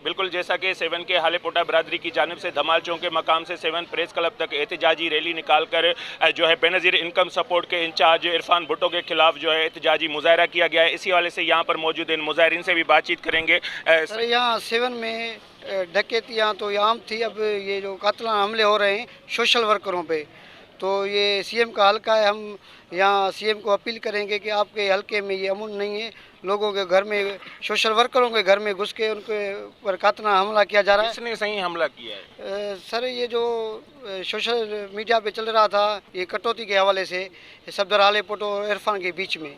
बिल्कुल, जैसा कि 7 के हालेपोटा बरादरी की जानिब से धमाल चौक के मकाम से 7 प्रेस क्लब तक एहतजाजी रैली निकालकर जो है बेनज़ीर इनकम सपोर्ट के इंचार्ज इरफान भुट्टो के खिलाफ जो है एहतजाजी मुजाहरा किया गया है। इसी वाले से यहाँ पर मौजूद इन मुजाहरीन से भी बातचीत करेंगे। सर, यहाँ 7 में डकैतियाँ तो ये आम थी, अब ये जो कातलाना हमले हो रहे हैं सोशल वर्करों पे, तो ये सीएम का हल्का है। हम यहाँ सीएम को अपील करेंगे कि आपके हल्के में ये अमन नहीं है, लोगों के घर में, सोशल वर्करों के घर में घुस के उनके पर कातलाना हमला किया जा रहा है। किसने सही हमला किया है? सर, ये जो सोशल मीडिया पे चल रहा था, ये कटौती के हवाले से सफदर हालेपोटो और इरफान के बीच में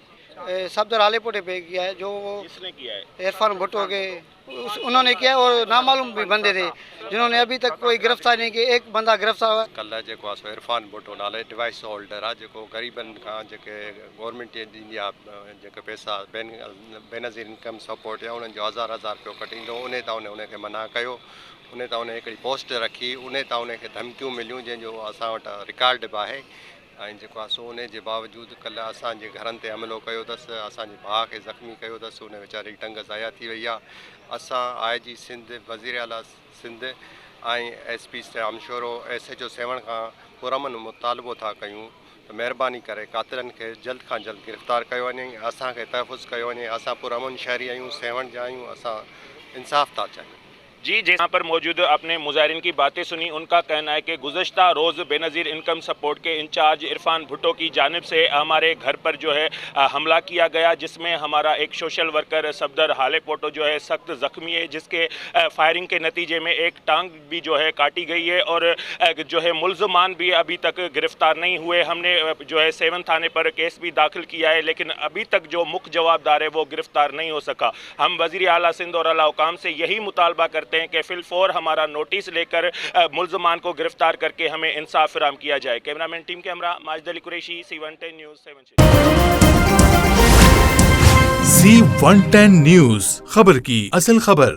सफदर हालेपोटे पे किया है, जो किसने किया है? इरफान भुट्टो के उन्होंने किया, और नामालूम भी बंदे थे जिन्होंने अभी तक कोई गिरफ्तार नहीं किया। एक बंदा गिरफ्तार हुआ कल्ह जेको आहे सो इरफान भुट्टो नाले डिवाइस होल्डर आहे, जेको ग़रीबनि खां जेके गवर्नमेंट ॾींदी आहे जेके पैसा बेनज़ीर इनकम सपोर्ट या उन्हनि जो हज़ार रुपयो कटींदो, उन तां उनखे मना कयो। उन तां उन हिकिड़ी पोस्ट रखी, उन तां उनखे धमकियूं मिलियूं जंहिंजो असां वटि रिकॉर्ड बि आहे। ऐं जेको आहे सो उन जे बावजूदि कल्ह असांजे घरनि ते हमलो कयो अथसि, असांजे भाउ खे ज़ख़्मी कयो अथसि, उन वीचारे जी टंग ज़ाया थी वई आहे। असां IG सिंध, वज़ीर आला सिंध ऐं SP शामशोरो SHO 7 खां पुरमन मुतालबो था कयूं त महिरबानी करे कातिलनि खे जल्द खां जल्द गिरफ़्तार कयो वञे, असांखे तहफ़ुज़ कयो वञे। असां पुरमन शहरी आहियूं, 7 जा आहियूं, असां इंसाफ़ था चाहियूं। जी, जहाँ पर मौजूद अपने मुजाहरीन की बातें सुनी, उनका कहना है कि गुज़श्ता रोज़ बेनज़ीर इनकम सपोर्ट के इंचार्ज इरफान भुट्टो की जानिब से हमारे घर पर जो है हमला किया गया, जिसमें हमारा एक सोशल वर्कर सफदर हालेपोटो जो है सख्त ज़ख्मी है, जिसके फायरिंग के नतीजे में एक टांग भी जो है काटी गई है और जो है मुल्ज़मान भी अभी तक गिरफ़्तार नहीं हुए। हमने जो है 7 थाने पर केस भी दाखिल किया है, लेकिन अभी तक जो मुख्य जवाबदार है वो गिरफ़्तार नहीं हो सका। हम वज़ीर आला सिंध और आला हुकाम से यही मुतालबा करते हैं कि फिलफौर हमारा नोटिस लेकर मुल्ज़मान को गिरफ्तार करके हमें इंसाफ फराहम किया जाए। कैमरामैन टीम के हमरा Majid Ali Qureshi, C110 news 7। C110 news, खबर की असल खबर।